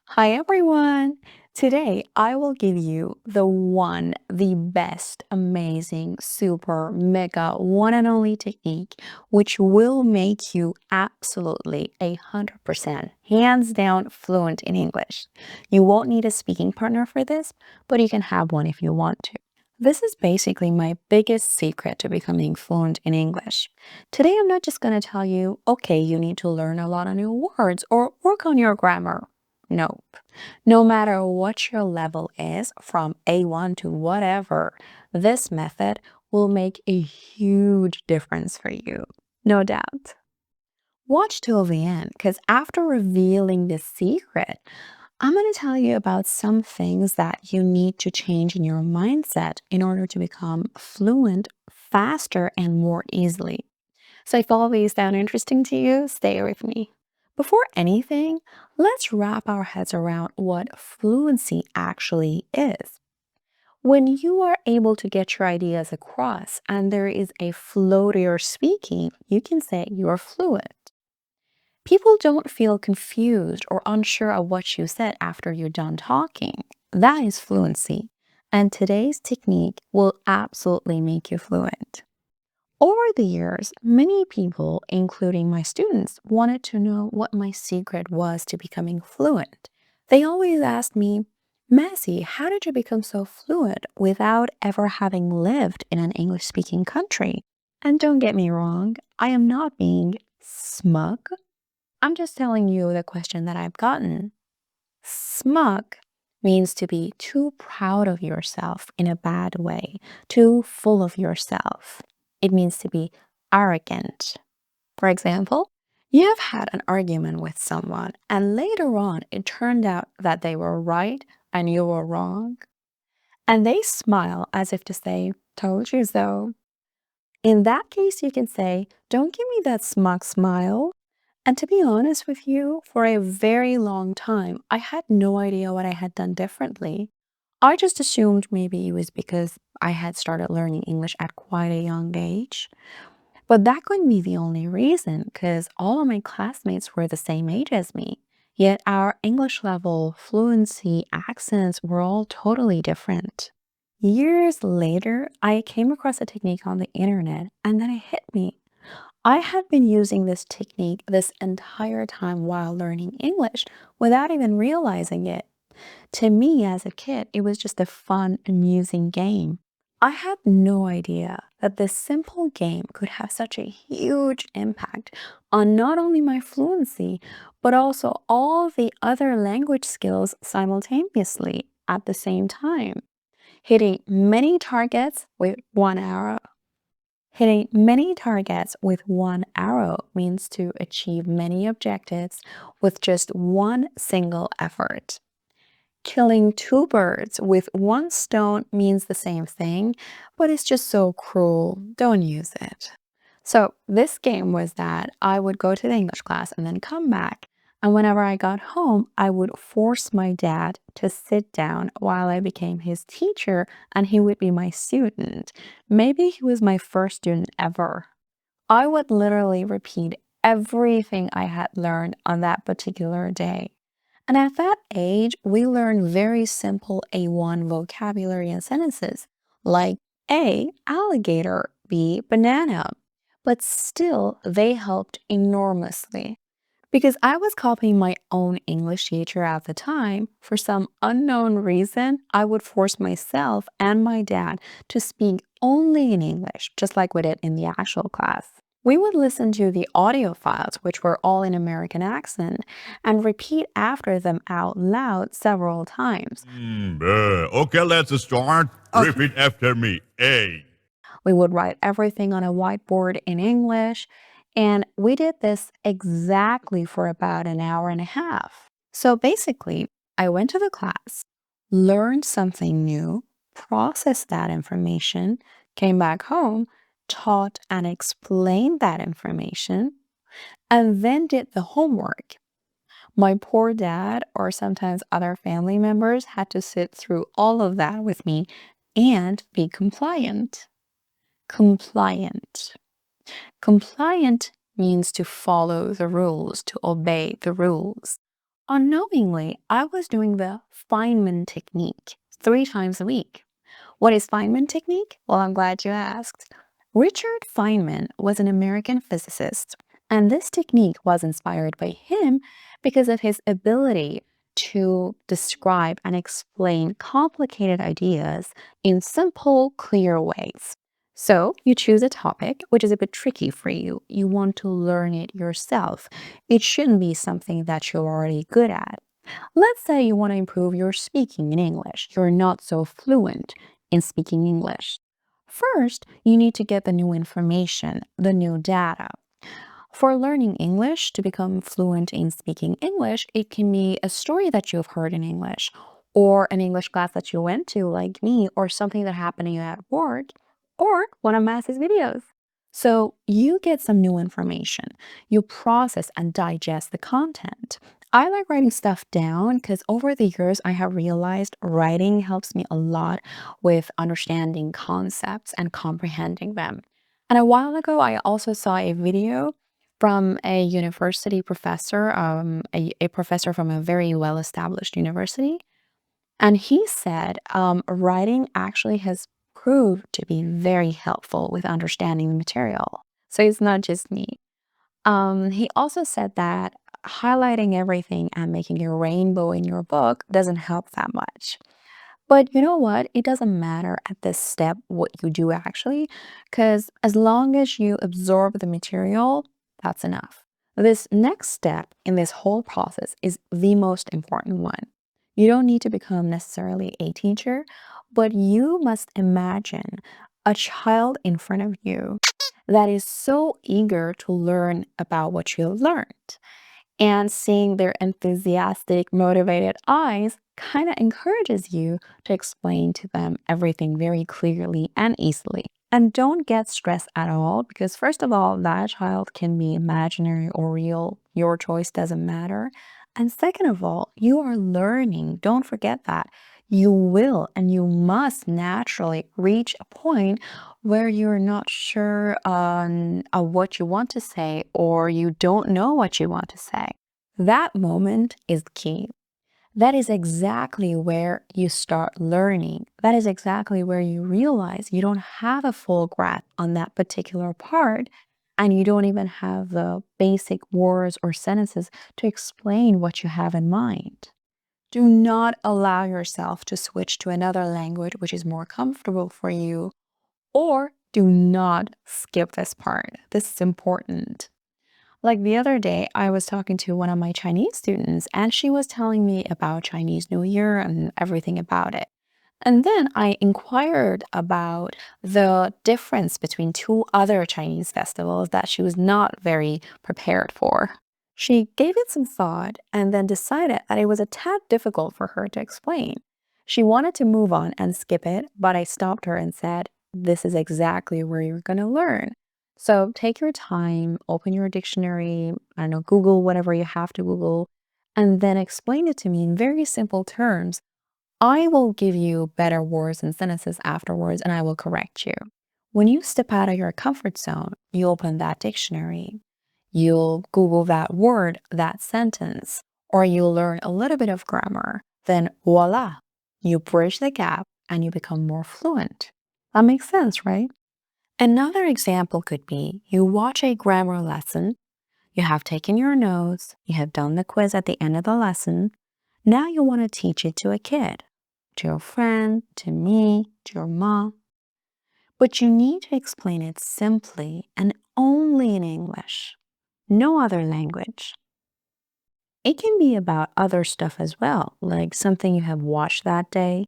Hi everyone! Today I will give you the best, amazing, super, mega, one and only technique which will make you absolutely 100% hands down fluent in English. You won't need a speaking partner for this, but you can have one if you want to. This is basically my biggest secret to becoming fluent in English. Today I'm not just going to tell you, okay, you need to learn a lot of new words or work on your grammar. Nope. No matter what your level is, from A1 to whatever, this method will make a huge difference for you. No doubt. Watch till the end, because after revealing this secret, I'm going to tell you about some things that you need to change in your mindset in order to become fluent faster and more easily. So if all these sound interesting to you, stay with me. Before anything, let's wrap our heads around what fluency actually is. When you are able to get your ideas across and there is a flow to your speaking, you can say you're fluent. People don't feel confused or unsure of what you said after you're done talking. That is fluency. And today's technique will absolutely make you fluent. Over the years, many people, including my students, wanted to know what my secret was to becoming fluent. They always asked me, Massey, how did you become so fluent without ever having lived in an English speaking country? And don't get me wrong, I am not being smug. I'm just telling you the question that I've gotten. Smug means to be too proud of yourself in a bad way, too full of yourself. It means to be arrogant. For example, you have had an argument with someone and later on it turned out that they were right and you were wrong. And they smile as if to say, told you so. In that case, you can say, don't give me that smug smile. And to be honest with you, for a very long time, I had no idea what I had done differently. I just assumed maybe it was because I had started learning English at quite a young age. But that couldn't be the only reason, because all of my classmates were the same age as me. Yet our English level, fluency, accents were all totally different. Years later, I came across a technique on the internet, and then it hit me. I had been using this technique this entire time while learning English without even realizing it. To me, as a kid, it was just a fun, amusing game. I had no idea that this simple game could have such a huge impact on not only my fluency, but also all the other language skills simultaneously at the same time. Hitting many targets with one arrow. Hitting many targets with one arrow means to achieve many objectives with just one single effort. Killing two birds with one stone means the same thing, but it's just so cruel. Don't use it. So, this game was that I would go to the English class and then come back. And whenever I got home, I would force my dad to sit down while I became his teacher and he would be my student. Maybe he was my first student ever. I would literally repeat everything I had learned on that particular day. And at that age, we learn very simple A1 vocabulary and sentences like A, alligator, B, banana. But still, they helped enormously. Because I was copying my own English teacher at the time, for some unknown reason, I would force myself and my dad to speak only in English, just like we did in the actual class. We would listen to the audio files, which were all in American accent, and repeat after them out loud several times. Okay, let's start. Okay. Repeat after me. A. We would write everything on a whiteboard in English, and we did this exactly for about an hour and a half. So basically, I went to the class, learned something new, processed that information, came back home, taught and explained that information, and then did the homework. My poor dad, or sometimes other family members, had to sit through all of that with me and be compliant. Compliant. Compliant means to follow the rules, to obey the rules. Unknowingly, I was doing the Feynman technique 3 times a week. What is Feynman technique? Well, I'm glad you asked. Richard Feynman was an American physicist, and this technique was inspired by him because of his ability to describe and explain complicated ideas in simple, clear ways. So, you choose a topic which is a bit tricky for you. You want to learn it yourself. It shouldn't be something that you're already good at. Let's say you want to improve your speaking in English. You're not so fluent in speaking English. First, you need to get the new information, the new data. For learning English to become fluent in speaking English, it can be a story that you've heard in English, or an English class that you went to, like me, or something that happened to you at work, or one of Mass's videos. So you get some new information, you process and digest the content. I like writing stuff down because over the years I have realized writing helps me a lot with understanding concepts and comprehending them. And a while ago, I also saw a video from a university professor, a professor from a very well established university. And he said writing actually has proved to be very helpful with understanding the material. So it's not just me. He also said that highlighting everything and making a rainbow in your book doesn't help that much. But you know what? It doesn't matter at this step what you do actually, because as long as you absorb the material, that's enough. This next step in this whole process is the most important one. You don't need to become necessarily a teacher, but you must imagine a child in front of you that is so eager to learn about what you learned. And seeing their enthusiastic, motivated eyes kind of encourages you to explain to them everything very clearly and easily. And don't get stressed at all because, first of all, that child can be imaginary or real. Your choice doesn't matter. And second of all, you are learning. Don't forget that. You will and you must naturally reach a point where you're not sure on what you want to say or you don't know what you want to say. That moment is key. That is exactly where you start learning. That is exactly where you realize you don't have a full grasp on that particular part, and you don't even have the basic words or sentences to explain what you have in mind. Do not allow yourself to switch to another language which is more comfortable for you, or do not skip this part. This is important. Like the other day, I was talking to one of my Chinese students, and she was telling me about Chinese New Year and everything about it. And then I inquired about the difference between two other Chinese festivals that she was not very prepared for. She gave it some thought and then decided that it was a tad difficult for her to explain. She wanted to move on and skip it, but I stopped her and said, "This is exactly where you're going to learn. So take your time, open your dictionary, I don't know, Google whatever you have to Google, and then explain it to me in very simple terms. I will give you better words and sentences afterwards, and I will correct you." When you step out of your comfort zone, you open that dictionary, you'll Google that word, that sentence, or you learn a little bit of grammar, then voila, you bridge the gap and you become more fluent. That makes sense, right? Another example could be you watch a grammar lesson, you have taken your notes, you have done the quiz at the end of the lesson. Now you want to teach it to a kid, to your friend, to me, to your mom. But you need to explain it simply and only in English, no other language. It can be about other stuff as well, like something you have watched that day,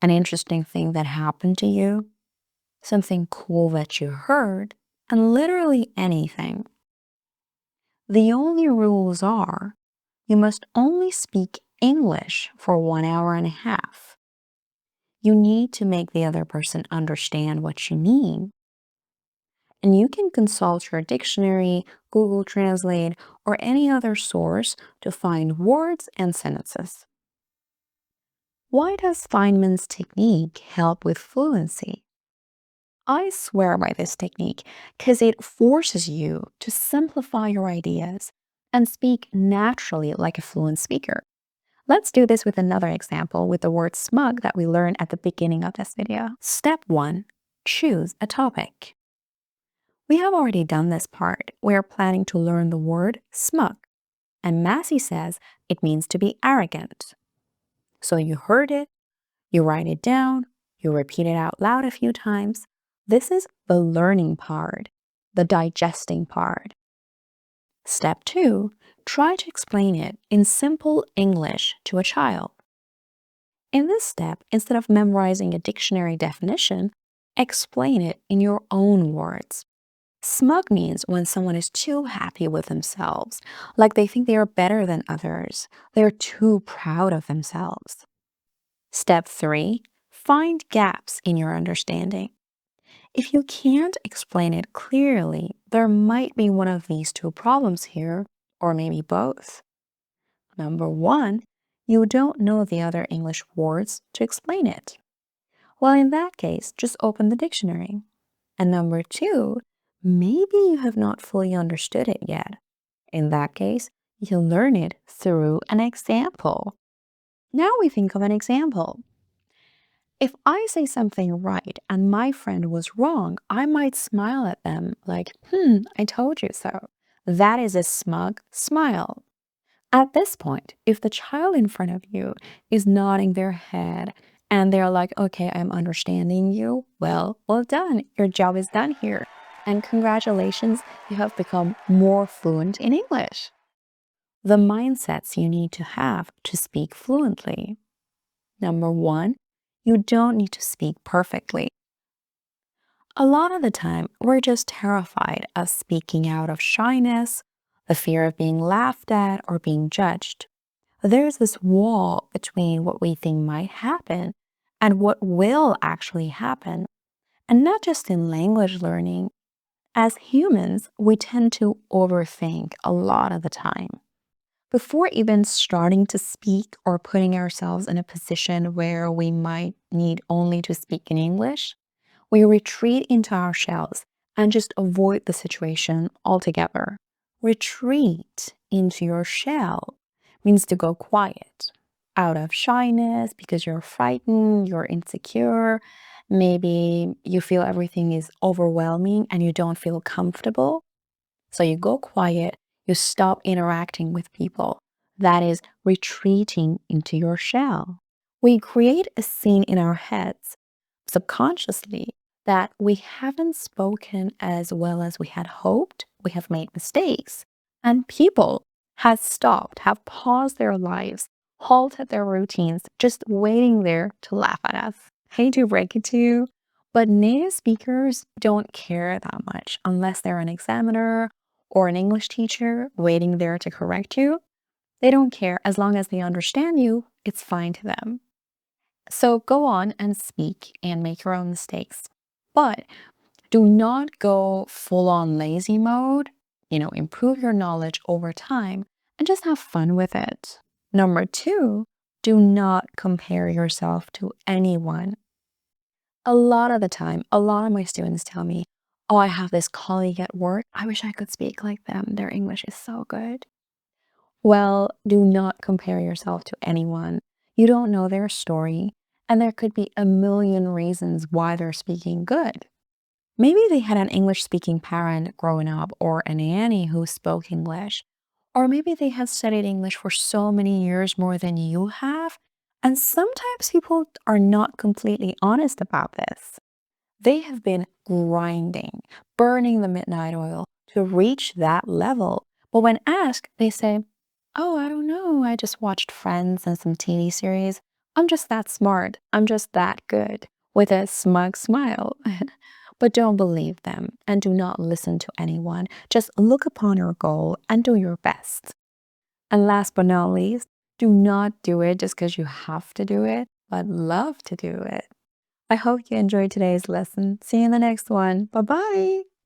an interesting thing that happened to you, something cool that you heard, and literally anything. The only rules are you must only speak English for 1 hour and a half. You need to make the other person understand what you mean. And you can consult your dictionary, Google Translate, or any other source to find words and sentences. Why does Feynman's technique help with fluency? I swear by this technique because it forces you to simplify your ideas and speak naturally like a fluent speaker. Let's do this with another example with the word smug that we learned at the beginning of this video. Step 1. Choose a topic. We have already done this part. We are planning to learn the word smug. And Massey says it means to be arrogant. So you heard it, you write it down, you repeat it out loud a few times. This is the learning part, the digesting part. Step 2, try to explain it in simple English to a child. In this step, instead of memorizing a dictionary definition, explain it in your own words. Smug means when someone is too happy with themselves, like they think they are better than others. They're too proud of themselves. Step 3, find gaps in your understanding. If you can't explain it clearly, there might be one of these two problems here, or maybe both. Number 1, you don't know the other English words to explain it. Well, in that case, just open the dictionary. And number 2, maybe you have not fully understood it yet. In that case, you learn it through an example. Now we think of an example. If I say something right and my friend was wrong, I might smile at them like, I told you so. That is a smug smile. At this point, if the child in front of you is nodding their head and they're like, okay, I'm understanding you, well done. Your job is done here. And congratulations, you have become more fluent in English. The mindsets you need to have to speak fluently. Number 1, you don't need to speak perfectly. A lot of the time, we're just terrified of speaking out of shyness, the fear of being laughed at or being judged. There's this wall between what we think might happen and what will actually happen. And not just in language learning. As humans, we tend to overthink a lot of the time. Before even starting to speak or putting ourselves in a position where we might need only to speak in English, we retreat into our shells and just avoid the situation altogether. Retreat into your shell means to go quiet, out of shyness because you're frightened, you're insecure, maybe you feel everything is overwhelming and you don't feel comfortable. So you go quiet, you stop interacting with people. That is retreating into your shell. We create a scene in our heads subconsciously that we haven't spoken as well as we had hoped, we have made mistakes, and people have stopped, have paused their lives, halted their routines, just waiting there to laugh at us. Hate to break it to you, but native speakers don't care that much unless they're an examiner or an English teacher waiting there to correct you. They don't care as long as they understand you, it's fine to them. So go on and speak and make your own mistakes. But do not go full on lazy mode. Improve your knowledge over time and just have fun with it. Number 2, do not compare yourself to anyone. A lot of the time, a lot of my students tell me, oh, I have this colleague at work. I wish I could speak like them. Their English is so good. Well, do not compare yourself to anyone. You don't know their story, and there could be a million reasons why they're speaking good. Maybe they had an English-speaking parent growing up or a nanny who spoke English. Or maybe they have studied English for so many years more than you have. And sometimes people are not completely honest about this. They have been grinding, burning the midnight oil to reach that level. But when asked, they say, oh, I don't know. I just watched Friends and some TV series. I'm just that smart. I'm just that good, with a smug smile. But don't believe them and do not listen to anyone. Just look upon your goal and do your best. And last but not least, do not do it just because you have to do it, but love to do it. I hope you enjoyed today's lesson. See you in the next one. Bye-bye.